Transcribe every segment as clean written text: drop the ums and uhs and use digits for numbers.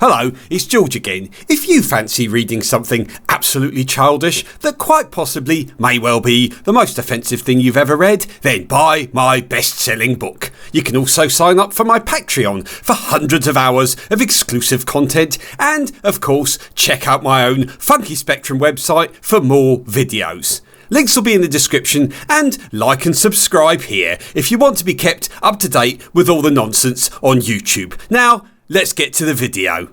Hello, it's George again. If you fancy reading something absolutely childish that quite possibly may well be the most offensive thing you've ever read, then buy my best-selling book. You can also sign up for my Patreon for hundreds of hours of exclusive content and, of course, check out my own Funkyspectrum website for more videos. Links will be in the description, and like and subscribe here if you want to be kept up to date with all the nonsense on YouTube. Now, let's get to the video.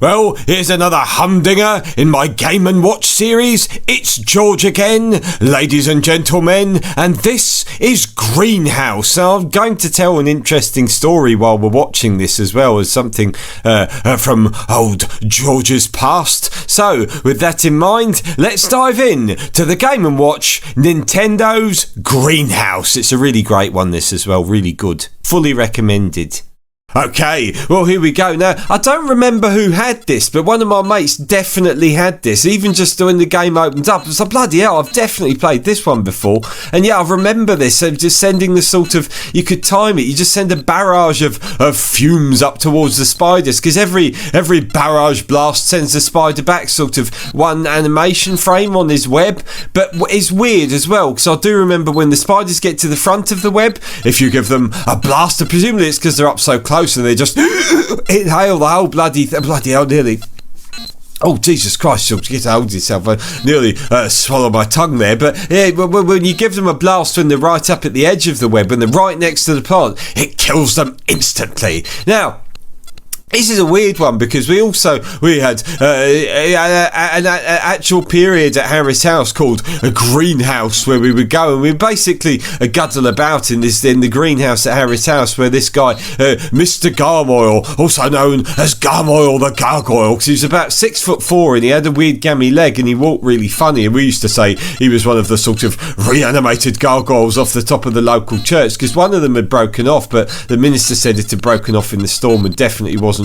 Well, here's another humdinger in my Game and Watch series. It's George again, ladies and gentlemen, and this is Greenhouse. So I'm going to tell an interesting story while we're watching this, as well as something from old George's past. So, with that in mind, let's dive in to the Game and Watch Nintendo's Greenhouse. It's a really great one, this as well, really good. Fully recommended. Okay, well, here we go. Now, I don't remember who had this, but one of my mates definitely had this, even just when the game opened up. So, bloody hell, I've definitely played this one before. And yeah, I remember this, just sending the sort of, you could time it, you just send a barrage of fumes up towards the spiders, because every barrage blast sends the spider back sort of one animation frame on his web. But it's weird as well, because I do remember when the spiders get to the front of the web, if you give them a blast, presumably it's because they're up so close, and they just inhale the whole bloody hell, nearly. Oh, Jesus Christ, George, get hold of yourself. I nearly swallowed my tongue there. But yeah, when you give them a blast when they're right up at the edge of the web and they're right next to the plant, it kills them instantly. Now, this is a weird one because we had an actual period at Harris House called a greenhouse, where we would go and we basically guddle about in the greenhouse at Harris House, where this guy, Mr. Garmoyle, also known as Garmoyle the Gargoyle, because he was about 6'4" and he had a weird gammy leg and he walked really funny, and we used to say he was one of the sort of reanimated gargoyles off the top of the local church, because one of them had broken off, but the minister said it had broken off in the storm and definitely wasn't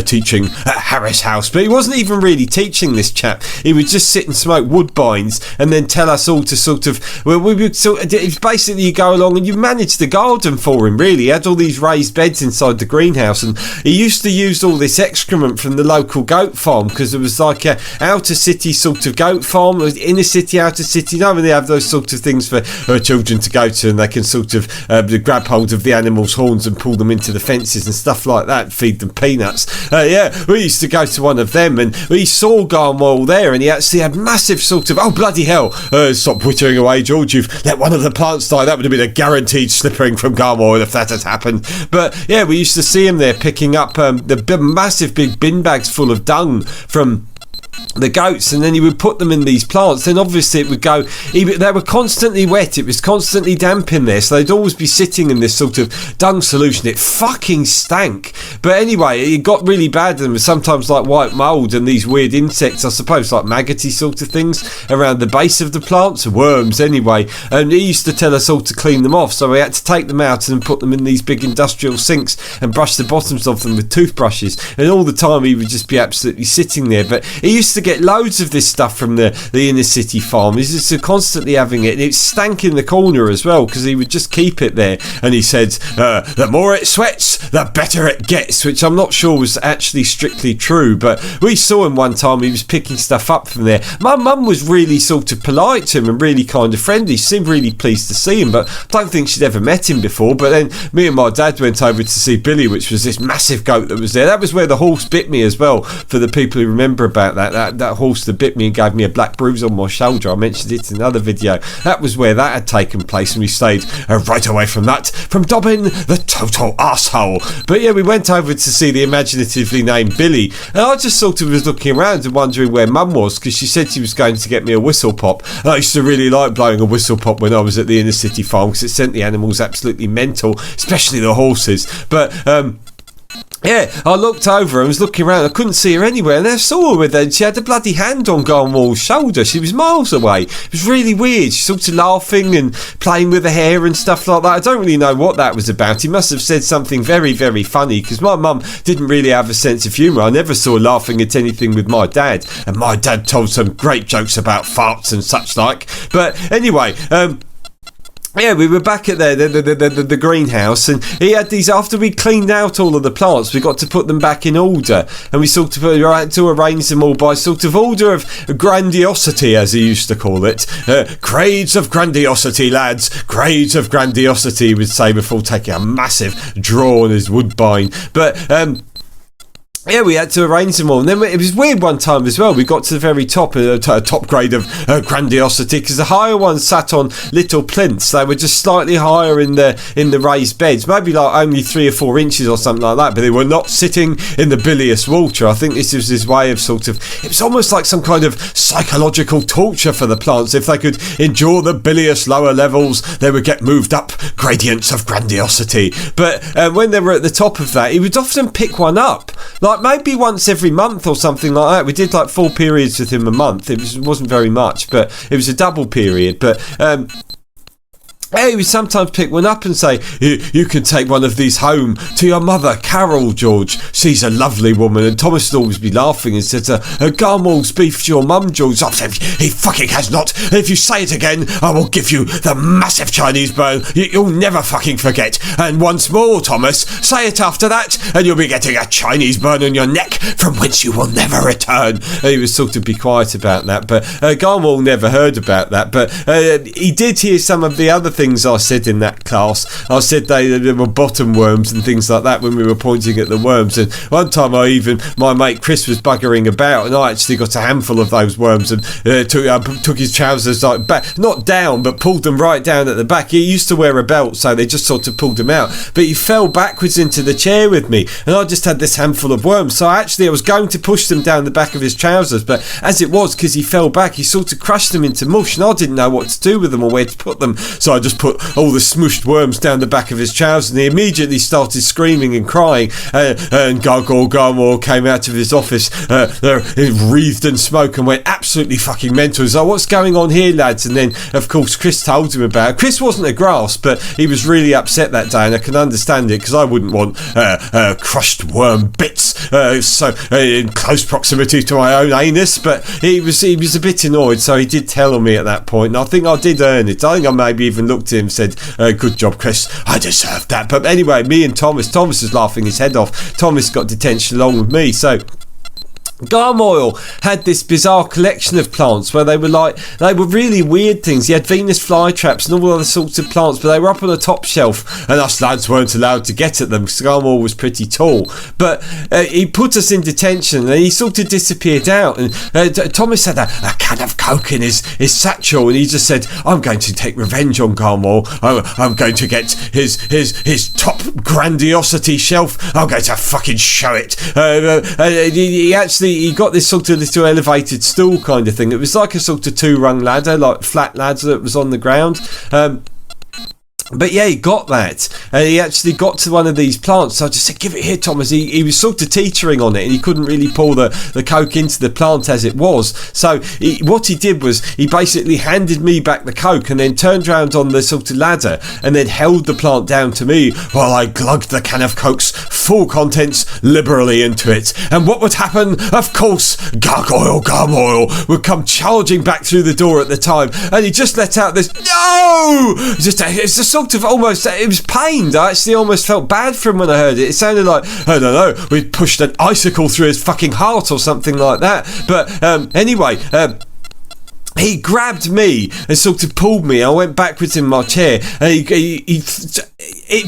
teaching at Harris House. But he wasn't even really teaching, this chap. He would just sit and smoke woodbines and then tell us all to sort of, well, we would sort of, basically you go along and you manage the garden for him, really. He had all these raised beds inside the greenhouse, and he used to use all this excrement from the local goat farm, because there was like a outer city sort of goat farm, inner city, outer city, you know, when they have those sort of things for children to go to, and they can sort of grab hold of the animals' horns and pull them into the fences and stuff like that, feed them peanuts. Yeah, we used to go to one of them, and we saw Garmoyle there, and he actually had massive sort of, oh bloody hell, stop wittering away, George, you've let one of the plants die. That would have been a guaranteed slippering from Garmoyle if that had happened. But yeah, we used to see him there picking up the massive big bin bags full of dung from the goats, and then he would put them in these plants. Then obviously it would go, they were constantly wet, it was constantly damp in there, so they'd always be sitting in this sort of dung solution. It fucking stank. But anyway, it got really bad, and sometimes like white mould and these weird insects, I suppose like maggoty sort of things around the base of the plants, worms anyway, and he used to tell us all to clean them off, so we had to take them out and put them in these big industrial sinks and brush the bottoms of them with toothbrushes, and all the time he would just be absolutely sitting there. But he used to get loads of this stuff from the inner city farm. He's just constantly having it, and it stank in the corner as well, because he would just keep it there, and he said the more it sweats the better it gets, which I'm not sure was actually strictly true, but we saw him one time, he was picking stuff up from there. My mum was really sort of polite to him and really kind of friendly. She seemed really pleased to see him, but I don't think she'd ever met him before. But then me and my dad went over to see Billy, which was this massive goat that was there. That was where the horse bit me as well, for the people who remember about that horse that bit me and gave me a black bruise on my shoulder. I mentioned it in another video. That was where that had taken place, and we stayed right away from that, from Dobbin the total arsehole. But yeah, we went over to see the imaginatively named Billy, and I just sort of was looking around and wondering where Mum was, because she said she was going to get me a whistle pop, and I used to really like blowing a whistle pop when I was at the inner city farm, because it sent the animals absolutely mental, especially the horses. But yeah, I looked over and was looking around. I couldn't see her anywhere, and I saw her with her, and she had a bloody hand on Garmoyle's shoulder. She was miles away. It was really weird. She sort of laughing and playing with her hair and stuff like that. I don't really know what that was about. He must have said something very, very funny, because my mum didn't really have a sense of humour. I never saw her laughing at anything with my dad, and my dad told some great jokes about farts and such like. But anyway, Yeah, we were back at the greenhouse, and he had these. After we cleaned out all of the plants, we got to put them back in order, and we sort of had to arrange them all by sort of order of grandiosity, as he used to call it. Grades of grandiosity, lads. Grades of grandiosity, he would say before taking a massive draw on his woodbine. But yeah, we had to arrange them all. And then it was weird one time as well. We got to the very top, top grade of grandiosity, because the higher ones sat on little plinths. They were just slightly higher in the raised beds, maybe like only 3 or 4 inches or something like that. But they were not sitting in the bilious water. I think this was his way of sort of. It was almost like some kind of psychological torture for the plants. If they could endure the bilious lower levels, they would get moved up gradients of grandiosity. But when they were at the top of that, he would often pick one up. Like maybe once every month or something like that. We did like 4 periods with him a month. It wasn't very much, but it was a double period. But he would sometimes pick one up and say, you can take one of these home to your mother, Carol, George. She's a lovely woman. And Thomas would always be laughing and said, Garmall's beef to your mum, George. I said, he fucking has not. If you say it again, I will give you the massive Chinese burn. You'll never fucking forget. And once more, Thomas, say it after that, and you'll be getting a Chinese burn on your neck from whence you will never return. And he was sort of be quiet about that. But Garmall never heard about that. But he did hear some of the other things I said in that class. I said they were bottom worms and things like that when we were pointing at the worms. And one time my mate Chris was buggering about, and I actually got a handful of those worms and took his trousers like back, not down, but pulled them right down at the back. He used to wear a belt, so they just sort of pulled him out. But he fell backwards into the chair with me, and I just had this handful of worms. So I was going to push them down the back of his trousers, but as it was, because he fell back, he sort of crushed them into mush, and I didn't know what to do with them or where to put them. So I just put all the smushed worms down the back of his trousers, and he immediately started screaming and crying, and Garmall came out of his office wreathed in smoke and went absolutely fucking mental. He's like, what's going on here, lads? And then of course Chris told him about it. Chris wasn't a grass, but he was really upset that day, and I can understand it, because I wouldn't want crushed worm bits so in close proximity to my own anus. But he was a bit annoyed, so he did tell on me at that point, and I think I did earn it. I think I maybe even looked at him and said, good job, Chris, I deserved that. But anyway, me and Thomas was laughing his head off. Thomas got detention along with me. So Garmoyle had this bizarre collection of plants where they were really weird things. He had Venus flytraps and all other sorts of plants, but they were up on the top shelf, and us lads weren't allowed to get at them because Garmoyle was pretty tall. But he put us in detention, and he sort of disappeared out. And Thomas had a can of Coke in his satchel, and he just said, I'm going to take revenge on Garmoyle. I'm going to get his top grandiosity shelf. I'm going to fucking show it. He got this sort of little elevated stool kind of thing. It was like a sort of 2-rung ladder, like flat ladder that was on the ground. But yeah, he got that, and he actually got to one of these plants. So I just said, give it here, Thomas. He was sort of teetering on it, and he couldn't really pour the Coke into the plant as it was. So what he did was he basically handed me back the Coke, and then turned around on the sort of ladder, and then held the plant down to me while I glugged the can of Coke's full contents liberally into it. And what would happen? Of course, Garmoyle would come charging back through the door at the time, and he just let out this, no! It's a sort of almost, it was pained. I actually almost felt bad for him when I heard it. It sounded like, I don't know, we'd pushed an icicle through his fucking heart or something like that. But anyway, he grabbed me and sort of pulled me. I went backwards in my chair, and he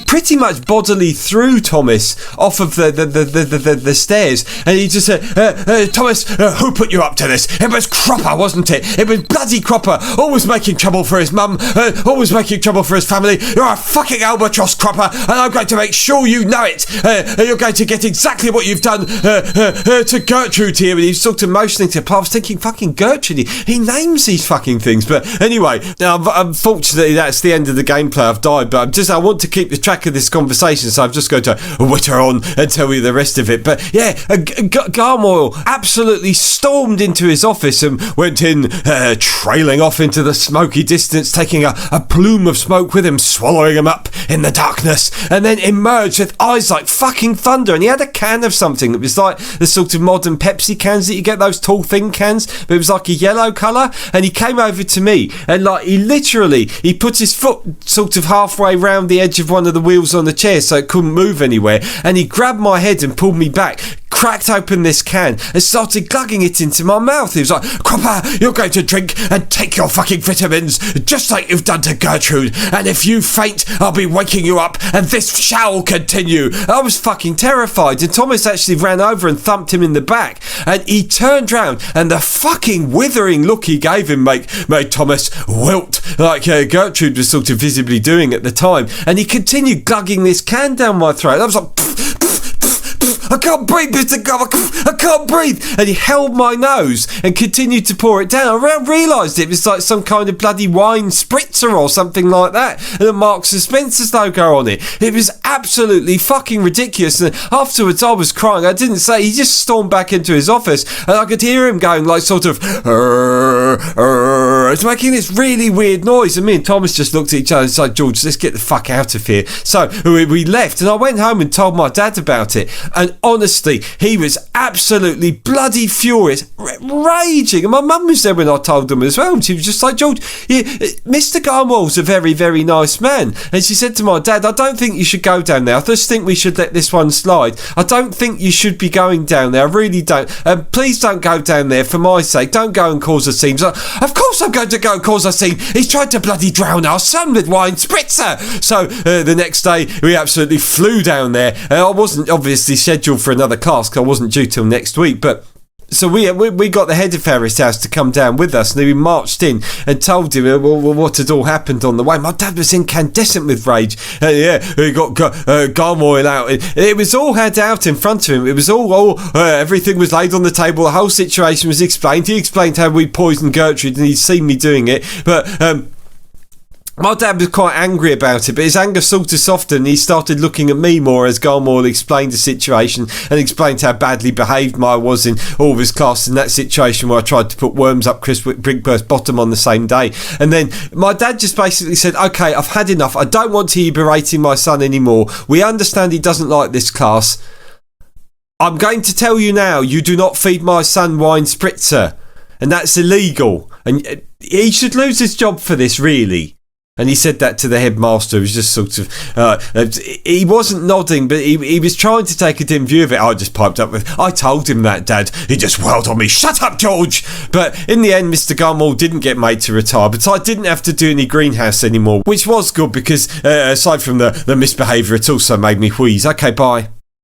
pretty much bodily threw Thomas off of the stairs, and he just said, Thomas, who put you up to this? It was Cropper, wasn't it? It was bloody Cropper, always making trouble for his mum, always making trouble for his family. You're a fucking albatross, Cropper, and I'm going to make sure you know it. You're going to get exactly what you've done to Gertrude here. And he's sort of motioning to her. I was thinking, fucking Gertrude, he names these fucking things. But anyway, now unfortunately that's the end of the gameplay. I've died, but I want to keep the track of this conversation, so I've just got to witter on and tell you the rest of it. But yeah, Garmoyle absolutely stormed into his office and went in, trailing off into the smoky distance, taking a plume of smoke with him, swallowing him up in the darkness, and then emerged with eyes like fucking thunder. And he had a can of something. It was like the sort of modern Pepsi cans that you get, those tall thin cans, but it was like a yellow colour. And he came over to me and like he put his foot sort of halfway round the edge of one of the wheels on the chair so it couldn't move anywhere, and he grabbed my head and pulled me back, cracked open this can and started glugging it into my mouth. He was like, Cropper, you're going to drink and take your fucking vitamins just like you've done to Gertrude, and if you faint I'll be waking you up and this shall continue. I was fucking terrified, and Thomas actually ran over and thumped him in the back, and he turned round and the fucking withering look he gave him made Thomas wilt like Gertrude was sort of visibly doing at the time, and he continued glugging this can down my throat. I was like, I can't breathe, Mr. Gov, I can't breathe. And he held my nose and continued to pour it down. I realised it was like some kind of bloody wine spritzer or something like that, and a Marks and Spencer's logo on it. It was absolutely fucking ridiculous. And afterwards I was crying. I didn't say, he just stormed back into his office, and I could hear him going like sort of it's making this really weird noise, and me and Thomas just looked at each other and said, George, let's get the fuck out of here. So we left, and I went home and told my dad about it, and honestly, he was absolutely bloody furious, raging. And my mum was there when I told them as well. And she was just like, George, Mr. Garmoyle's a very, very nice man. And she said to my dad, I don't think you should go down there. I just think we should let this one slide. I don't think you should be going down there. I really don't. Please don't go down there for my sake. Don't go and cause a scene. Like, of course I'm going to go and cause a scene. He's tried to bloody drown our son with wine spritzer. So the next day, we absolutely flew down there. I wasn't obviously scheduled for another class because I wasn't due till next week, but so we got the head of Ferris House to come down with us, and then we marched in and told him what had all happened on the way. My dad was incandescent with rage. We got Garmoyle out. It was all had out in front of him. It was all everything was laid on the table. The whole situation was explained. He explained how we poisoned Gertrude, and he'd seen me doing it, but my dad was quite angry about it, but his anger sort of softened, and he started looking at me more as Garmoyle explained the situation and explained how badly behaved I was in all of his class in that situation where I tried to put worms up Chris Brinkburst's bottom on the same day. And then my dad just basically said, okay, I've had enough. I don't want to hear you berating my son anymore. We understand he doesn't like this class. I'm going to tell you now, you do not feed my son wine spritzer, and that's illegal. And he should lose his job for this, really. And he said that to the headmaster, who was just sort of, he wasn't nodding, but he was trying to take a dim view of it. I just piped up with, I told him that, Dad. He just wailed on me, shut up, George! But in the end, Mr. Garmoyle didn't get made to retire, but I didn't have to do any greenhouse anymore, which was good because, aside from the misbehaviour, it also made me wheeze. Okay, bye.